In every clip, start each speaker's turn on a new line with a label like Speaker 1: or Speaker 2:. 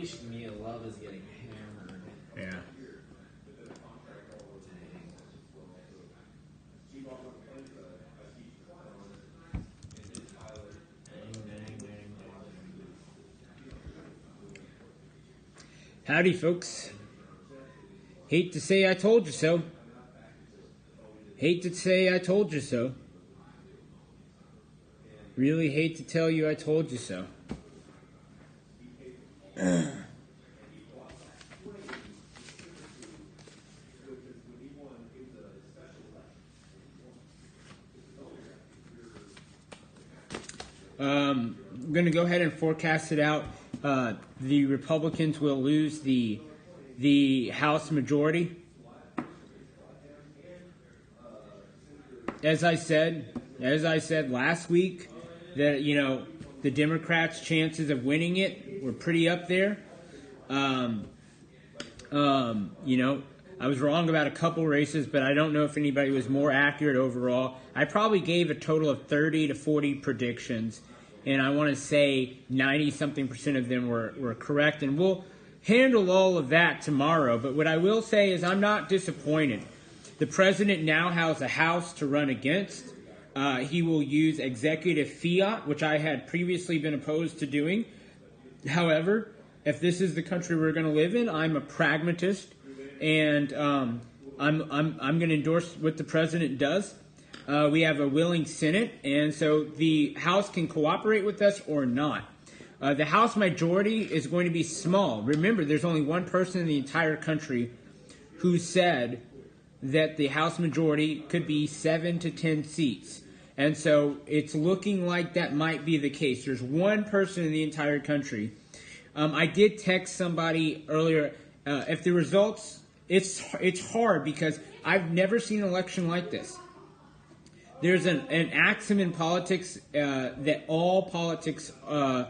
Speaker 1: least Mia Love is getting hammered.
Speaker 2: Yeah. Howdy, folks. Hate to say I told you so. Hate to say I told you so. Really hate to tell you I told you so. I'm going to go ahead and forecast it out. The Republicans will lose the House majority. As I said last week, that the Democrats' chances of winning it were pretty up there. I was wrong about a couple races, but I don't know if anybody was more accurate overall. I probably gave a total of 30 to 40 predictions, and I want to say 90-something% of them were correct, and we'll handle all of that tomorrow. But what I will say is I'm not disappointed. The president now has a House to run against. He will use executive fiat, which I had previously been opposed to doing. However, if this is the country we're going to live in, I'm a pragmatist, and I'm going to endorse what the president does. We have a willing Senate, and so the House can cooperate with us or not. The House majority is going to be small. Remember, there's only one person in the entire country who said that the House majority could be 7 to 10 seats. And so it's looking like that might be the case. There's one person in the entire country. I did text somebody earlier. If the results, it's hard because I've never seen an election like this. There's an axiom in politics that all politics are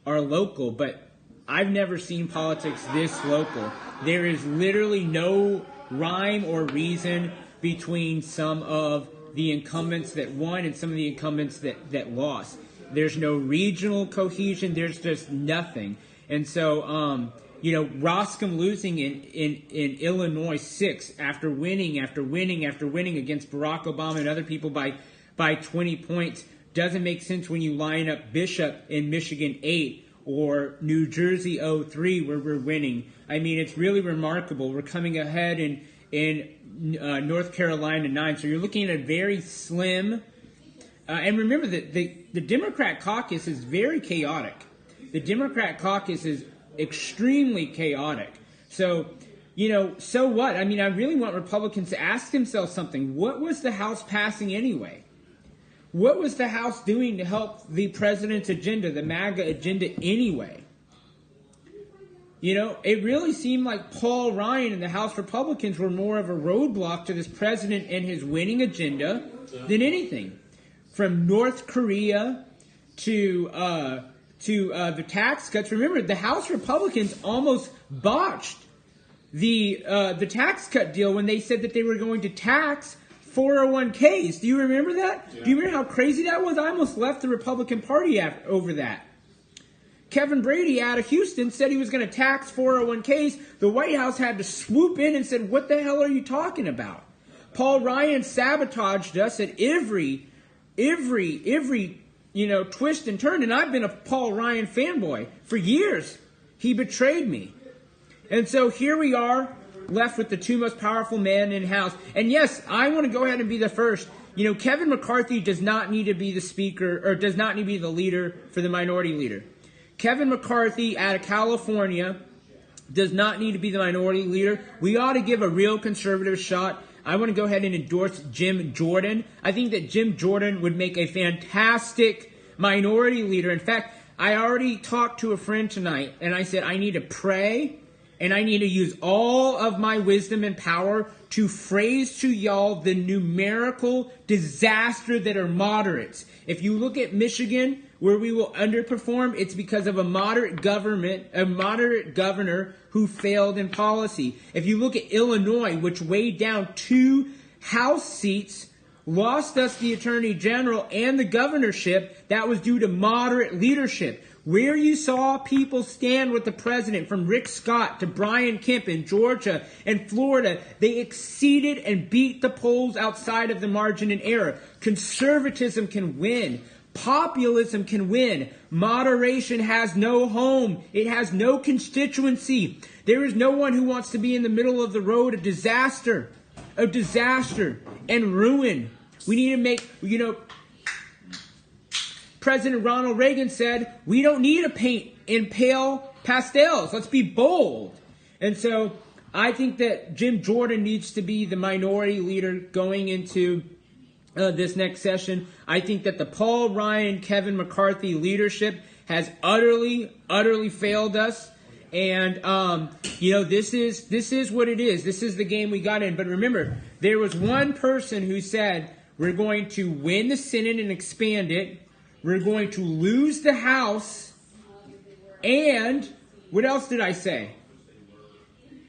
Speaker 2: local, but I've never seen politics this local. There is literally no rhyme or reason between some of the incumbents that won and some of the incumbents that lost. There's no regional cohesion. There's just nothing. And so, Roscom losing in Illinois 6 after winning against Barack Obama and other people by 20 points doesn't make sense when you line up Bishop in Michigan 8 or New Jersey 03 where we're winning. I mean, it's really remarkable. We're coming ahead in North Carolina 9. So you're looking at a very slim. And remember that the Democrat caucus is very chaotic. The Democrat caucus is extremely chaotic. So, so what? I mean, I really want Republicans to ask themselves something. What was the House passing anyway? What was the House doing to help the president's agenda, the MAGA agenda anyway? It really seemed like Paul Ryan and the House Republicans were more of a roadblock to this president and his winning agenda than anything. From North Korea to the tax cuts. Remember, the House Republicans almost botched the tax cut deal when they said that they were going to tax 401ks. Do you remember that? Yeah. Do you remember how crazy that was? I almost left the Republican Party over that. Kevin Brady out of Houston said he was going to tax 401ks. The White House had to swoop in and said, what the hell are you talking about? Paul Ryan sabotaged us at every twist and turn. And I've been a Paul Ryan fanboy for years. He betrayed me. And so here we are, left with the two most powerful men in House. And yes, I want to go ahead and be the first. Kevin McCarthy does not need to be the speaker, or does not need to be the leader for the minority leader. Kevin McCarthy out of California does not need to be the minority leader. We ought to give a real conservative shot. I want to go ahead and endorse Jim Jordan. I think that Jim Jordan would make a fantastic minority leader. In fact, I already talked to a friend tonight, and I said I need to pray, and I need to use all of my wisdom and power to phrase to y'all the numerical disaster that are moderates. If you look at Michigan, where we will underperform, it's because of a moderate governor who failed in policy. If you look at Illinois, which weighed down 2 House seats, lost us the Attorney General and the governorship, that was due to moderate leadership. Where you saw people stand with the president, from Rick Scott to Brian Kemp in Georgia and Florida, they exceeded and beat the polls outside of the margin of error. Conservatism can win. Populism can win. Moderation has no home. It has no constituency. There is no one who wants to be in the middle of the road of disaster and ruin. We need to make, President Ronald Reagan said, we don't need to paint in pale pastels. Let's be bold. And so I think that Jim Jordan needs to be the minority leader going into this next session. I think that the Paul Ryan, Kevin McCarthy leadership has utterly failed us. And, this is what it is. This is the game we got in. But remember, there was one person who said, we're going to win the Senate and expand it. We're going to lose the House. And what else did I say?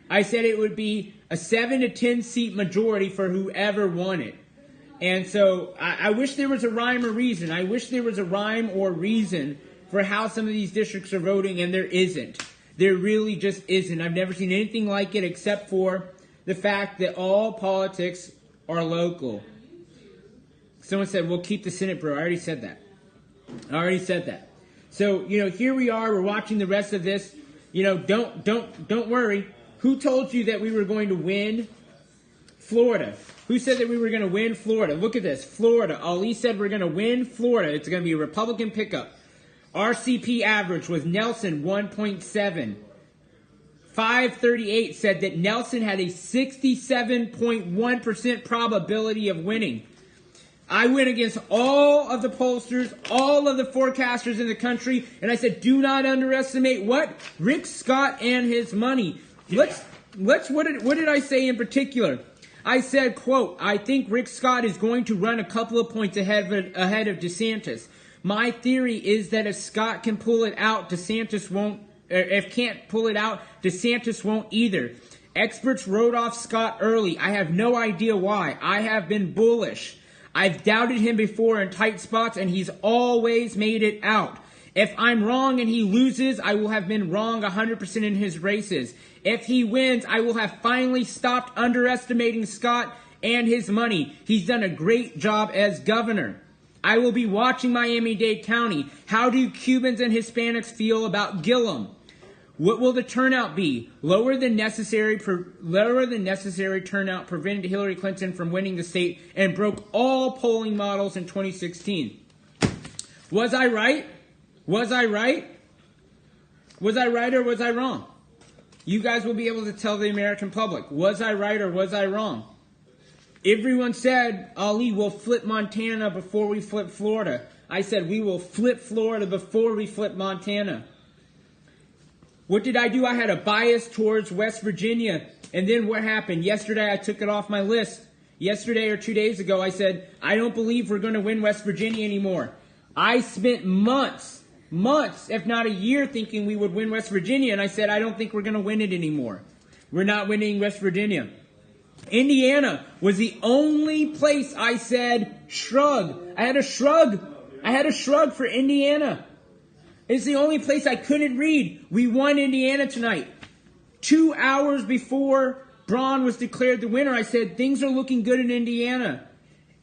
Speaker 2: I said it would be a 7 to 10 seat majority for whoever won it. And so I wish there was a rhyme or reason. I wish there was a rhyme or reason for how some of these districts are voting, and there isn't. There really just isn't. I've never seen anything like it except for the fact that all politics are local. Someone said, we'll keep the Senate, bro. I already said that. So, here we are. We're watching the rest of this. Don't worry. Who told you that we were going to win Florida? Who said that we were going to win Florida? Look at this. Florida. Ali said we're going to win Florida. It's going to be a Republican pickup. RCP average was Nelson 1.7. 538 said that Nelson had a 67.1% probability of winning. I went against all of the pollsters, all of the forecasters in the country, and I said, do not underestimate what? Rick Scott and his money. What did I say in particular? I said, quote, I think Rick Scott is going to run a couple of points ahead of DeSantis. My theory is that if Scott can pull it out, DeSantis won't. If can't pull it out, DeSantis won't either. Experts wrote off Scott early. I have no idea why. I have been bullish. I've doubted him before in tight spots, and he's always made it out. If I'm wrong and he loses, I will have been wrong 100% in his races. If he wins, I will have finally stopped underestimating Scott and his money. He's done a great job as governor. I will be watching Miami-Dade County. How do Cubans and Hispanics feel about Gillum? What will the turnout be? Lower than necessary turnout prevented Hillary Clinton from winning the state and broke all polling models in 2016. Was I right? Was I right? Was I right or was I wrong? You guys will be able to tell the American public. Was I right or was I wrong? Everyone said, Ali, we'll flip Montana before we flip Florida. I said, we will flip Florida before we flip Montana. What did I do? I had a bias towards West Virginia. And then what happened? Yesterday, I took it off my list. Yesterday or 2 days ago, I said, I don't believe we're going to win West Virginia anymore. I spent months, if not a year, thinking we would win West Virginia. And I said, I don't think we're going to win it anymore. We're not winning West Virginia. Indiana was the only place I said shrug. I had a shrug for Indiana. It's the only place I couldn't read. We won Indiana tonight. 2 hours before Braun was declared the winner, I said, things are looking good in Indiana.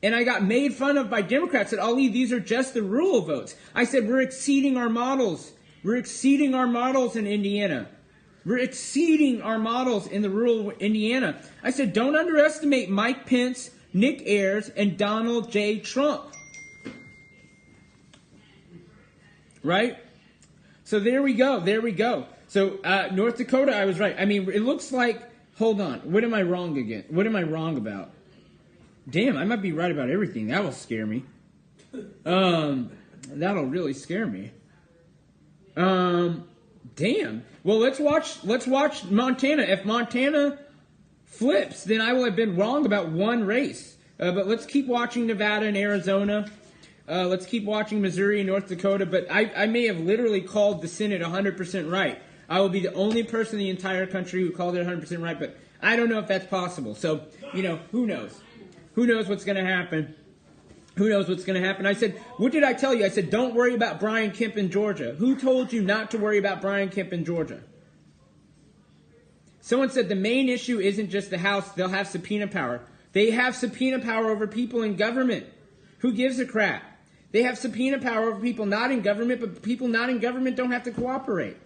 Speaker 2: And I got made fun of by Democrats. Said, Ali, these are just the rural votes. I said, we're exceeding our models. We're exceeding our models in Indiana. We're exceeding our models in the rural Indiana. I said, don't underestimate Mike Pence, Nick Ayers, and Donald J. Trump. Right? So there we go. So North Dakota, I was right. I mean, it looks like, hold on. What am I wrong again? What am I wrong about? Damn, I might be right about everything. That will scare me. That'll really scare me. Damn. Well, let's watch Montana. If Montana flips, then I will have been wrong about one race. But let's keep watching Nevada and Arizona. Let's keep watching Missouri and North Dakota. But I may have literally called the Senate 100% right. I will be the only person in the entire country who called it 100% right. But I don't know if that's possible. So, who knows? Who knows what's going to happen? Who knows what's going to happen? I said, what did I tell you? I said, don't worry about Brian Kemp in Georgia. Who told you not to worry about Brian Kemp in Georgia? Someone said the main issue isn't just the House. They'll have subpoena power. They have subpoena power over people in government. Who gives a crap? They have subpoena power over people not in government, but people not in government don't have to cooperate.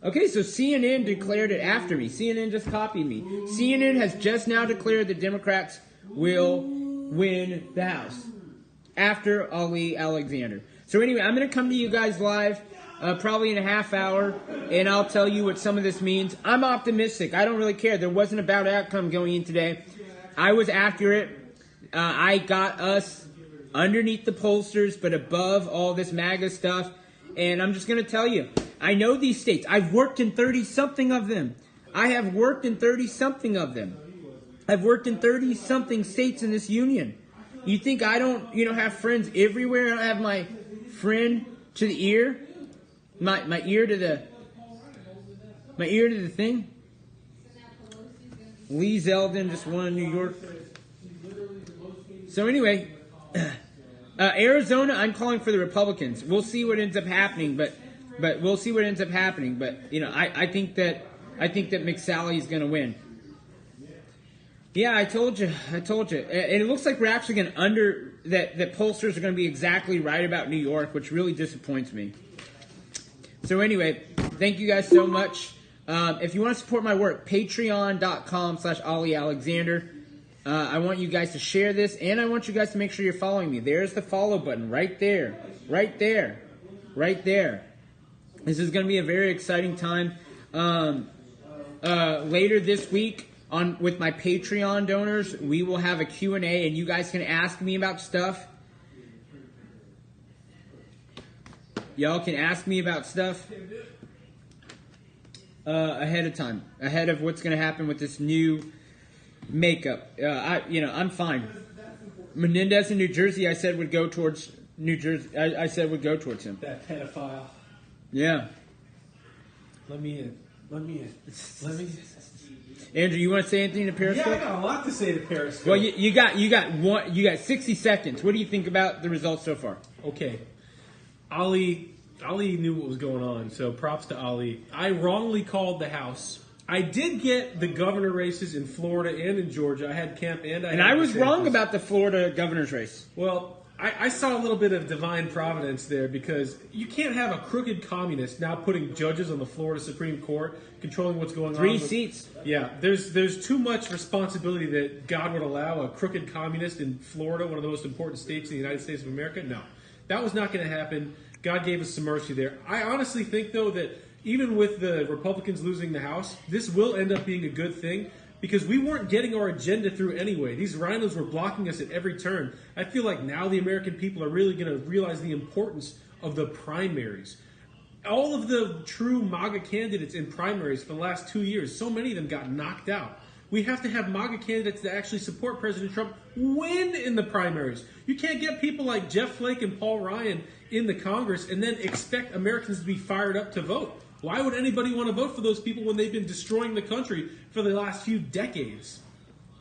Speaker 2: Okay, so CNN declared it after me. CNN just copied me. CNN has just now declared the Democrats will win the House after Ali Alexander. So anyway, I'm going to come to you guys live probably in a half hour, and I'll tell you what some of this means. I'm optimistic. I don't really care. There wasn't a bad outcome going in today. I was accurate. I got us underneath the pollsters, but above all this MAGA stuff. And I'm just going to tell you, I know these states. I've worked in 30-something of them. I have worked in 30-something of them. I've worked in 30-something states in this union. You think I don't, have friends everywhere? I don't have my friend to the ear, my ear to the thing. Lee Zeldin just won in New York. So anyway, Arizona, I'm calling for the Republicans. We'll see what ends up happening, but we'll see what ends up happening. But I think that McSally is going to win. Yeah, I told you. And it looks like we're actually going to that pollsters are going to be exactly right about New York, which really disappoints me. So anyway, thank you guys so much. If you want to support my work, patreon.com/Ali Alexander. I want you guys to share this, and I want you guys to make sure you're following me. There's the follow button right there. Right there. Right there. This is going to be a very exciting time. Later this week, with my Patreon donors, we will have a Q&A, and you guys can ask me about stuff. Y'all can ask me about stuff ahead of time, ahead of what's going to happen with this new makeup. I'm fine. Menendez in New Jersey, I said would go towards New Jersey. I said would go towards him.
Speaker 3: That pedophile.
Speaker 2: Yeah.
Speaker 3: Let me in.
Speaker 2: Andrew, you want to say anything to Periscope?
Speaker 3: Yeah, I got a lot to say to Periscope.
Speaker 2: Well, you got 60 seconds. What do you think about the results so far?
Speaker 3: Okay. Ali knew what was going on, so props to Ali. I wrongly called the House. I did get the governor races in Florida and in Georgia. I had Kemp and
Speaker 2: I was wrong about the Florida governor's race.
Speaker 3: Well, I saw a little bit of divine providence there because you can't have a crooked communist now putting judges on the Florida Supreme Court, controlling what's going on.
Speaker 2: 3 seats.
Speaker 3: Yeah, there's too much responsibility that God would allow a crooked communist in Florida, one of the most important states in the United States of America. No, that was not going to happen. God gave us some mercy there. I honestly think, though, that even with the Republicans losing the House, this will end up being a good thing because we weren't getting our agenda through anyway. These rhinos were blocking us at every turn. I feel like now the American people are really going to realize the importance of the primaries. All of the true MAGA candidates in primaries for the last 2 years, so many of them got knocked out. We have to have MAGA candidates that actually support President Trump win in the primaries. You can't get people like Jeff Flake and Paul Ryan in the Congress and then expect Americans to be fired up to vote. Why would anybody want to vote for those people when they've been destroying the country for the last few decades?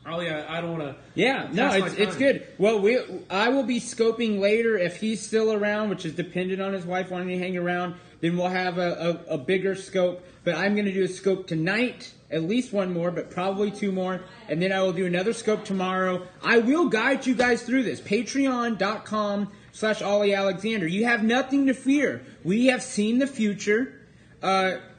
Speaker 3: Ali, I don't want to.
Speaker 2: Yeah, no, it's good. Well, I will be scoping later if he's still around, which is dependent on his wife wanting to hang around. Then we'll have a bigger scope. But I'm going to do a scope tonight, at least one more, but probably 2 more. And then I will do another scope tomorrow. I will guide you guys through this. Patreon.com/Ali Alexander. You have nothing to fear. We have seen the future.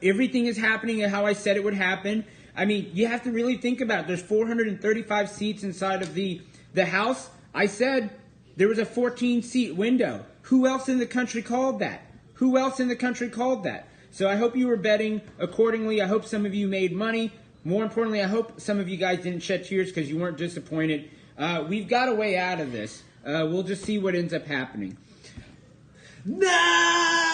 Speaker 2: Everything is happening how I said it would happen. I mean, you have to really think about it. There's 435 seats inside of the House. I said there was a 14-seat window. Who else in the country called that? So I hope you were betting accordingly. I hope some of you made money. More importantly, I hope some of you guys didn't shed tears because you weren't disappointed. We've got a way out of this. We'll just see what ends up happening.
Speaker 3: No!